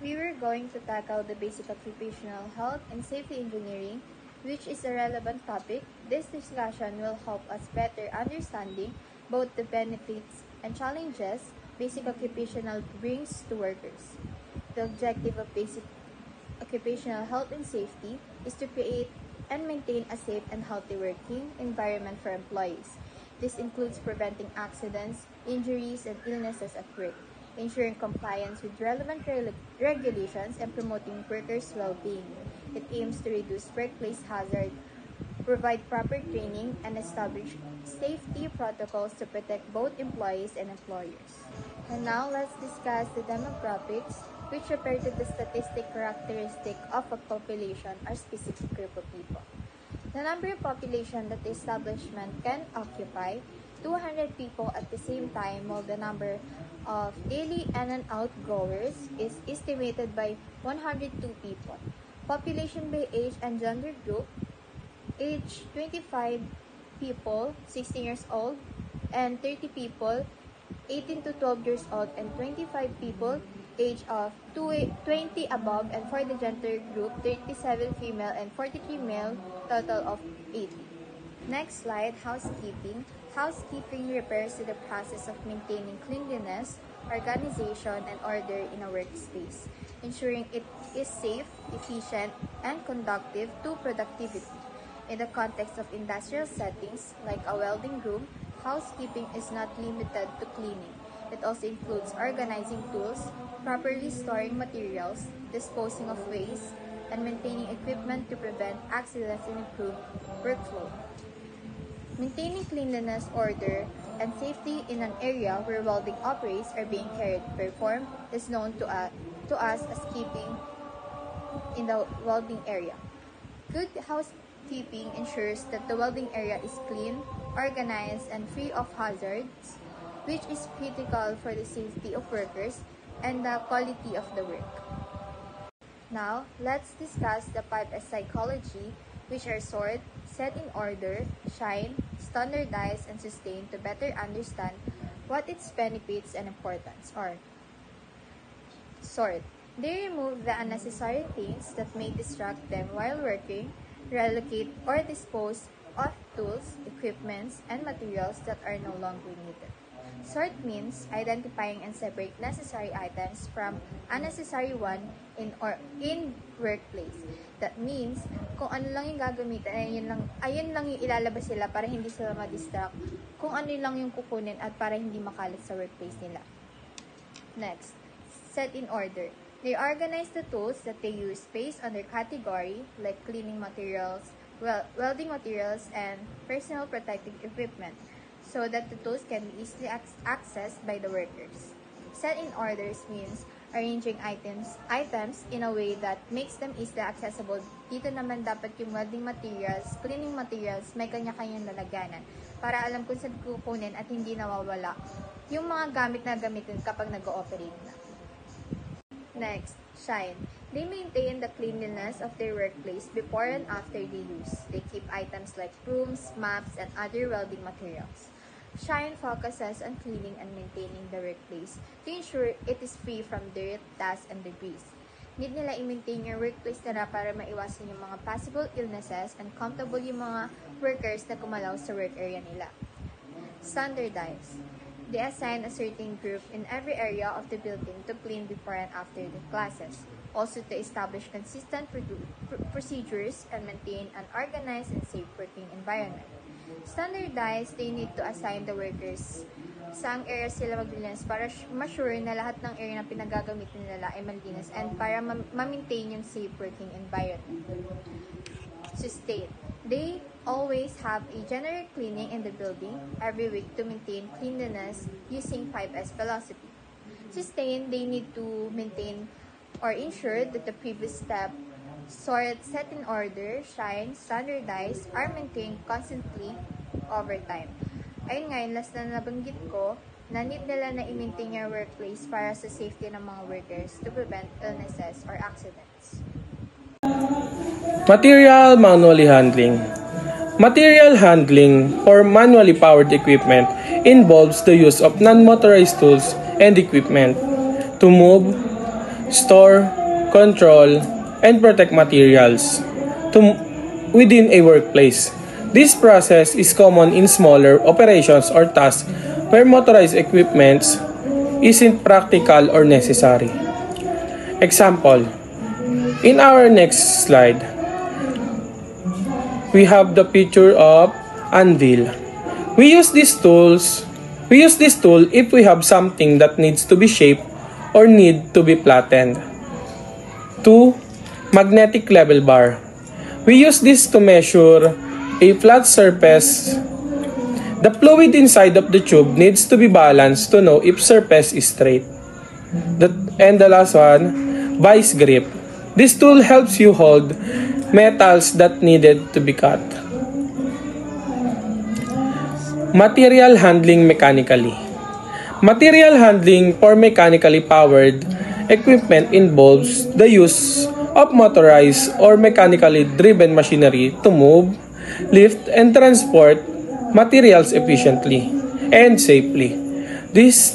we were going to tackle the basic occupational health and safety engineering, which is a relevant topic. This discussion will help us better understanding both the benefits and challenges basic occupational brings to workers. The objective of basic occupational health and safety is to create and maintain a safe and healthy working environment for employees. This includes preventing accidents, injuries, and illnesses at work, ensuring compliance with relevant regulations, and promoting workers' well-being. It aims to reduce workplace hazard, provide proper training, and establish safety protocols to protect both employees and employers. And now let's discuss the demographics, which refer to the statistic characteristic of a population or specific group of people. The number of population that the establishment can occupy 200 people at the same time, while the number of daily in and out goers is estimated by 102 people. Population by age and gender group: age 25 people 16 years old, and 30 people 18 to 12 years old, and 25 people age of 20 above, and for the gender group 37 female and 43 male, total of 80. Next slide, housekeeping. Housekeeping refers to the process of maintaining cleanliness, organization, and order in a workspace, ensuring it is safe, efficient, and conducive to productivity. In the context of industrial settings, like a welding room, housekeeping is not limited to cleaning. It also includes organizing tools, properly storing materials, disposing of waste, and maintaining equipment to prevent accidents and improve workflow. Maintaining cleanliness, order, and safety in an area where welding operations are being performed is known to us as keeping in the welding area. Good housekeeping ensures that the welding area is clean, organized, and free of hazards, which is critical for the safety of workers and the quality of the work. Now, let's discuss the 5S psychology, which are sort, set in order, shine, standardize, and sustain, to better understand what its benefits and importance are. Sort. They remove the unnecessary things that may distract them while working, relocate or dispose of tools, equipments, and materials that are no longer needed. Sort means identifying and separate necessary items from unnecessary one in workplace. That means, kung ano lang yung gagamitin, ayun lang yung ilalabas sila para hindi sila ma-distract. Kung ano lang yung kukunin at para hindi makalat sa workplace nila. Next, set in order. They organize the tools that they use based on their category, like cleaning materials, welding materials, and personal protective equipment, so that the tools can be easily accessed by the workers. Set in orders means arranging items in a way that makes them easily accessible. Dito naman dapat yung welding materials, cleaning materials, may kanya-kanyang lalagyanan para alam kung saan kukunin at hindi nawawala yung mga gamit na gamitin kapag nag-ooperate na. Next, shine. They maintain the cleanliness of their workplace before and after they use. They keep items like brooms, mops, and other welding materials. Shine focuses on cleaning and maintaining the workplace to ensure it is free from dirt, dust, and debris. Need nila i-maintain your workplace nila para maiwasan yung mga possible illnesses and comfortable yung mga workers na kumalaw sa work area nila. Standardize. They assign a certain group in every area of the building to clean before and after the classes. Also to establish consistent procedures and maintain an organized and safe working environment. Standardized, they need to assign the workers saang area sila maglinis para ma-sure na lahat ng area na pinagagamitin nila ay malinis and para ma-maintain yung safe working environment. Sustain. They always have a general cleaning in the building every week to maintain cleanliness using 5S philosophy. Sustain, they need to maintain or ensure that the previous step, sort, set in order, shine, standardize, are maintained constantly over time. Ayun nga, yung last na nabanggit ko, na need nila na i-maintain your workplace para sa safety ng mga workers to prevent illnesses or accidents. Material manually handling. Material handling or manually powered equipment involves the use of non-motorized tools and equipment to move, store, control, and protect materials within a workplace. This process is common in smaller operations or tasks where motorized equipment isn't practical or necessary. Example, in our next slide, we have the picture of anvil. We use this tool if we have something that needs to be shaped or need to be flattened. 2. Magnetic level bar. We use this to measure a flat surface. The fluid inside of the tube needs to be balanced to know if surface is straight. And the last one, vice grip. This tool helps you hold metals that needed to be cut. Material handling mechanically. Material handling for mechanically powered equipment involves the use of motorized or mechanically driven machinery to move, lift, and transport materials efficiently and safely. This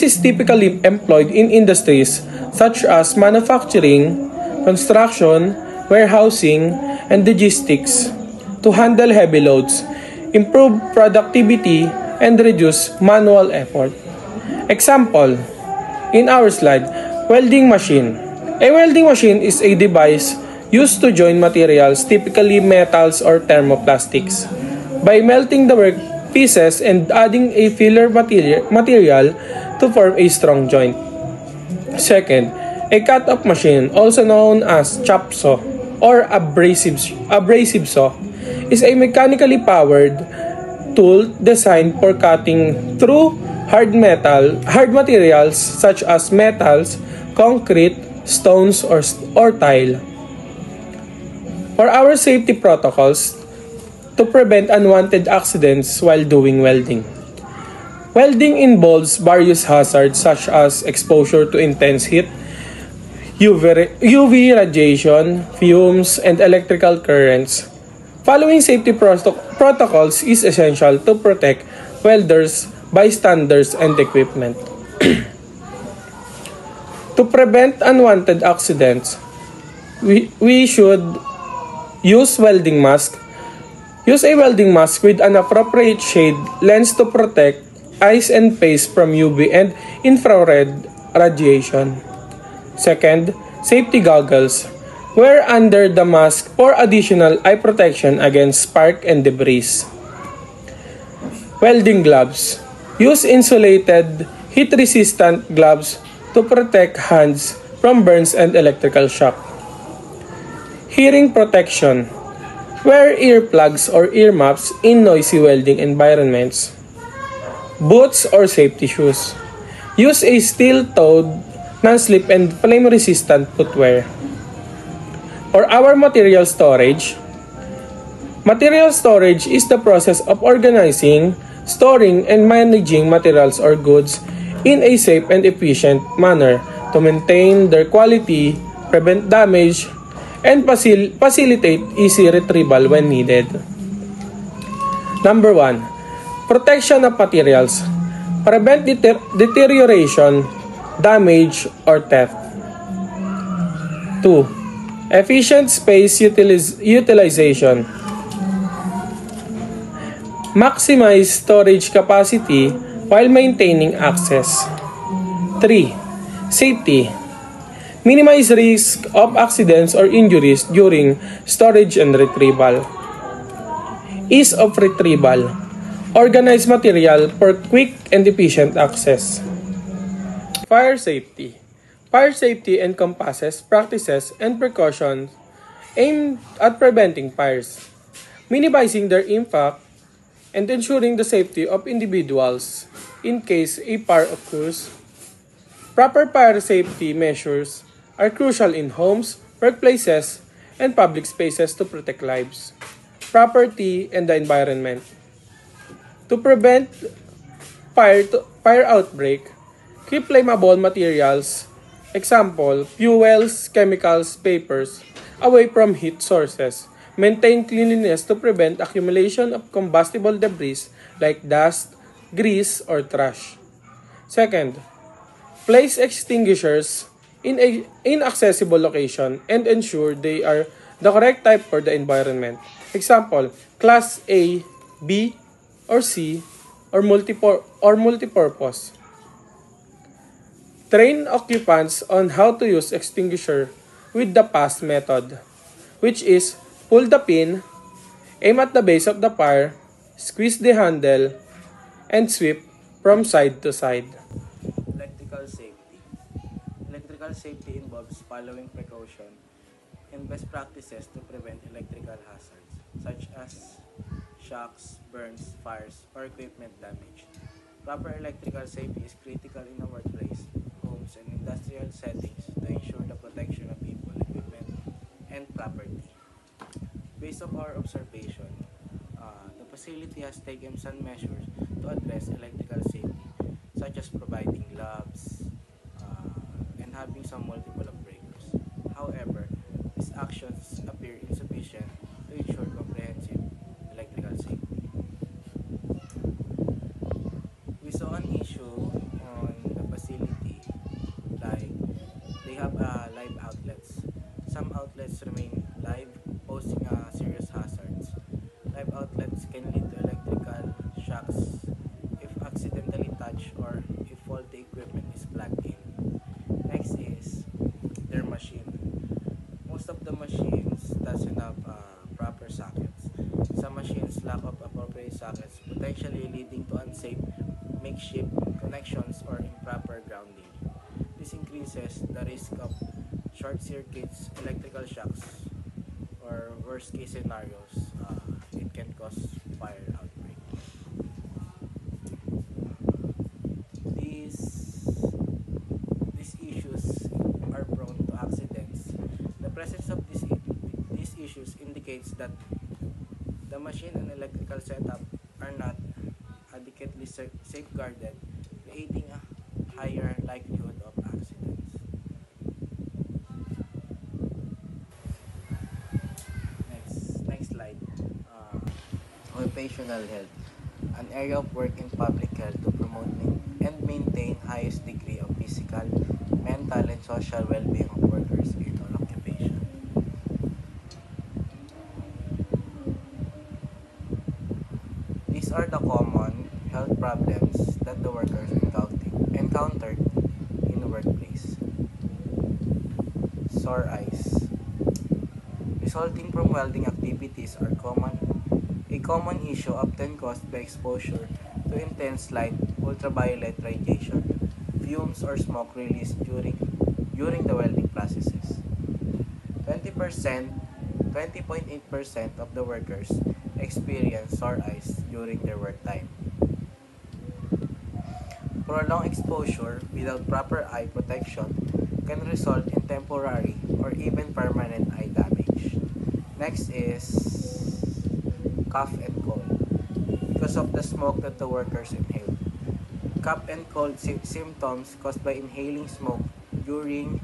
is typically employed in industries such as manufacturing, construction, warehousing, and logistics to handle heavy loads, improve productivity, and reduce manual effort. Example, in our slide, welding machine. A welding machine is a device used to join materials, typically metals or thermoplastics, by melting the work pieces and adding a filler material to form a strong joint. Second, a cut-off machine, also known as chop saw or abrasive saw, is a mechanically powered tool designed for cutting through hard materials such as metals, concrete, stones, or tile. For our safety protocols to prevent unwanted accidents while doing welding. Welding involves various hazards such as exposure to intense heat, UV radiation, fumes, and electrical currents. Following safety protocols is essential to protect welders, bystanders, and equipment. To prevent unwanted accidents, we should use welding mask. Use a welding mask with an appropriate shade lens to protect eyes and face from UV and infrared radiation. Second, safety goggles. Wear under the mask for additional eye protection against spark and debris. Welding gloves. Use insulated, heat-resistant gloves to protect hands from burns and electrical shock. Hearing protection. Wear earplugs or earmuffs in noisy welding environments. Boots or safety shoes. Use a steel-toed, non-slip and flame-resistant footwear. For our material storage is the process of organizing, storing, and managing materials or goods in a safe and efficient manner to maintain their quality, prevent damage, and facilitate easy retrieval when needed. Number 1. Protection of materials. Prevent deterioration, damage, or theft. 2. Efficient space utilization. Maximize storage capacity while maintaining access. 3. Safety. Minimize risk of accidents or injuries during storage and retrieval. Ease of retrieval. Organize material for quick and efficient access. Fire safety. Fire safety encompasses practices and precautions aimed at preventing fires, minimizing their impact, and ensuring the safety of individuals in case a fire occurs. Proper fire safety measures are crucial in homes, workplaces, and public spaces to protect lives, property, and the environment. To prevent fire outbreak, keep flammable materials, example, fuels, chemicals, papers, away from heat sources. Maintain cleanliness to prevent accumulation of combustible debris like dust, grease, or trash. Second, place extinguishers in a inaccessible location and ensure they are the correct type for the environment. Example, class A, B, or C, or multipurpose. Train occupants on how to use extinguisher with the pass method, which is pull the pin, aim at the base of the fire, squeeze the handle, and sweep from side to side. Electrical safety. Electrical safety involves following precaution and best practices to prevent electrical hazards, such as shocks, burns, fires, or equipment damage. Proper electrical safety is critical in a workplace, homes, and industrial settings to ensure the protection of people, equipment, and property. Based on our observation, the facility has taken some measures to address electrical safety, such as providing labs and having some multiple breakers. However, these actions appear insufficient to ensure comprehensive electrical safety. We saw an issue on the facility, like they have live outlets. Some outlets remain live, posing serious hazards. Live outlets can lead to electrical shocks if accidentally touched or if faulty equipment is plugged in. Next is their machine. Most of the machines doesn't have proper sockets. Some machines lack of appropriate sockets, potentially leading to unsafe makeshift connections or improper grounding. This increases the risk of short circuits, electrical shocks, or worst case scenarios, it can cause fire outbreak. These these issues are prone to accidents. The presence of these issues indicates that the machine and electrical setup are not adequately safeguarded, creating a higher likelihood of accidents. Next slide. Occupational health, an area of work in public health to promote and maintain highest degree of physical, mental, and social well-being of workers in all occupation. These are the common health problems that the workers encountered in the workplace. Sore eyes, resulting from welding activities, are a common issue often caused by exposure to intense light, ultraviolet radiation, fumes, or smoke released during the welding processes. 20.8% of the workers experience sore eyes during their work time. Prolonged exposure without proper eye protection can result in temporary or even permanent eye damage. Next is cough and cold. Because of the smoke that the workers inhale. Cough and cold symptoms caused by inhaling smoke during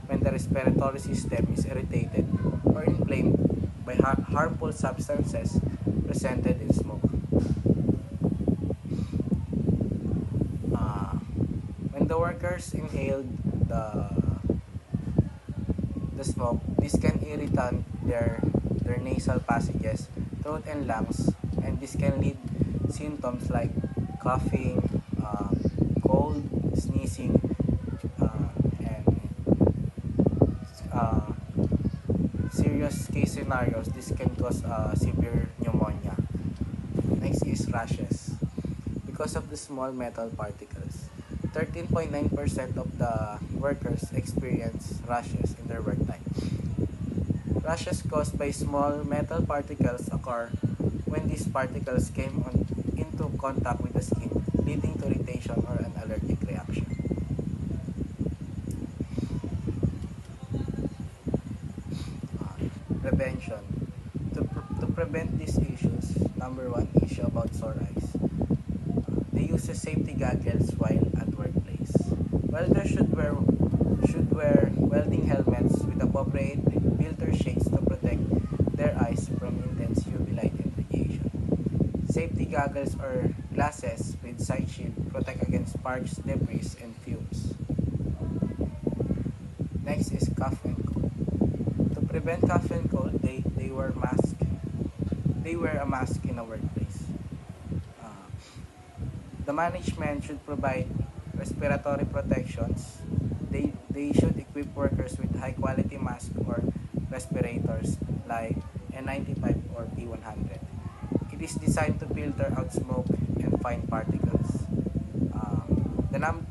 when the respiratory system is irritated or inflamed by harmful substances presented in smoke. When the workers inhaled the smoke, this can irritate their nasal passages, throat and lungs, and this can lead symptoms like coughing, cold, sneezing, and uh, serious case scenarios. This can cause severe pneumonia. Next is rashes. Because of the small metal particles, 13.9% of the workers experience rashes in their work time. Rashes caused by small metal particles occur when these particles came into contact with the skin, leading to irritation or an allergic reaction. Prevention. To prevent these issues, number one issue about sore eyes. They use safety goggles while at workplace. Welders should wear welding helmets with appropriate filter shades to protect their eyes from intense UV light and radiation. Safety goggles or glasses with side shield protect against sparks, debris, and fumes. Next is cough and cold. To prevent cough and cold, they wear mask. They wear a mask in a workplace. Uh, the management should provide respiratory protections. They should equip workers with high quality masks or respirators like N95 or P100. It is designed to filter out smoke and fine particles. Uh, the num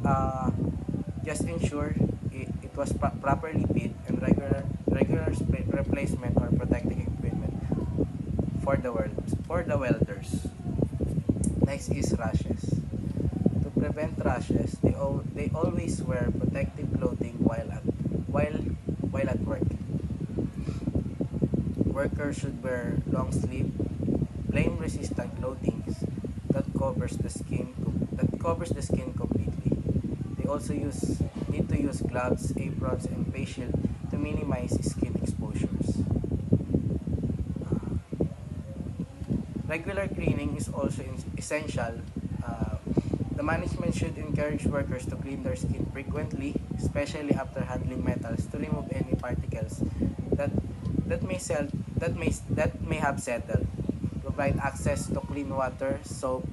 just ensure it was properly fit and regular replacement or protective equipment for the welders. Next is rashes. To prevent rashes, they always wear protective clothing while while at work. Workers should wear long sleeve, flame resistant clothing that covers the skin completely. They also need to use gloves, aprons, and face shield to minimize skin exposures. Regular cleaning is also essential. Uh, the management should encourage workers to clean their skin frequently, especially after handling metals, to remove any particles that that may sell, that may have settled. Provide access to clean water, soap,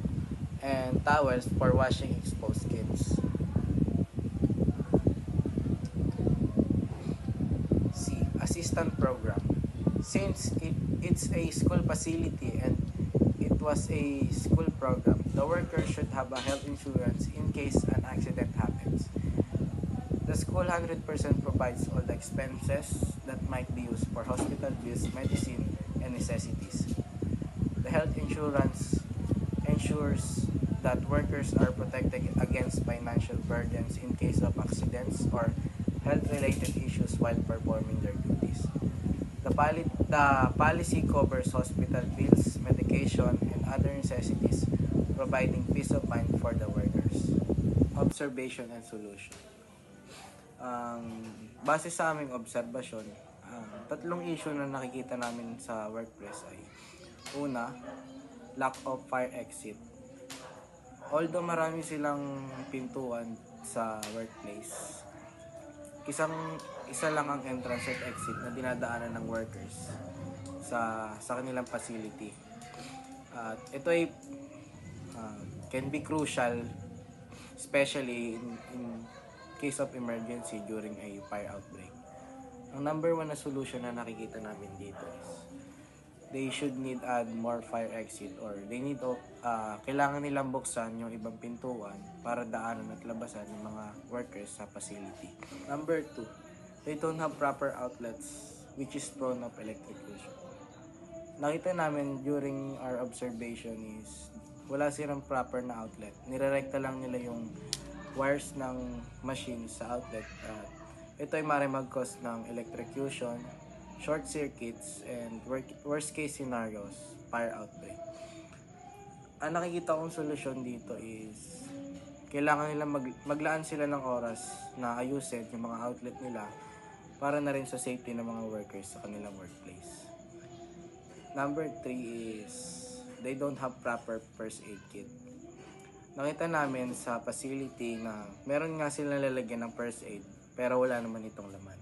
and towels for washing exposed skins. C. Assistant program. Since it's a school facility and it was a school program, the worker should have a health insurance in case an accident happens. The school 100% provides all the expenses that might be used for hospital bills, medicine, and necessities. The health insurance ensures that workers are protected against financial burdens in case of accidents or health-related issues while performing their duties. The policy covers hospital bills, medication, and other necessities, providing peace of mind for the workers. Observation and solution. Base sa aming obserbasyon, tatlong issue na nakikita namin sa workplace ay una, lack of fire exit. Although marami silang pintuan sa workplace, isa lang ang entrance at exit na dinadaanan ng workers sa kanilang facility. At ito ay can be crucial, especially in case of emergency during a fire outbreak. Ang number one na solution na nakikita namin dito is they should need add more fire exit, or kailangan nilang buksan yung ibang pintuan para daanan at labasan ng mga workers sa facility. Number two, they don't have proper outlets which is prone of electrocution. Nakita namin during our observation is wala silang proper na outlet. Nirerekta lang nila yung wires ng machine sa outlet. Ito ay maaaring mag-cause ng electrocution, short circuits, and worst case scenarios, fire outbreak. Ang nakikita kong solusyon dito is kailangan nila maglaan sila ng oras na ayusin yung mga outlet nila para na rin sa safety ng mga workers sa kanilang workplace. Number 3 is they don't have proper first aid kit. Nakita namin sa facility na meron nga sila lalagyan ng first aid pero wala naman itong laman.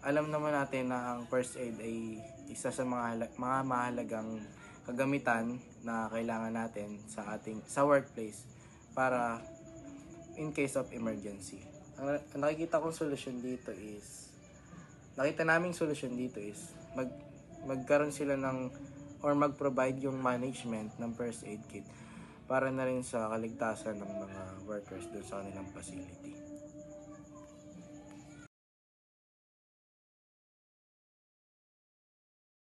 Alam naman natin na ang first aid ay isa sa mga mahalagang kagamitan na kailangan natin sa workplace para in case of emergency. Ang nakikita kong solusyon dito is magkaroon sila ng or mag-provide yung management ng first aid kit para na rin sa kaligtasan ng mga workers doon sa kanilang facility.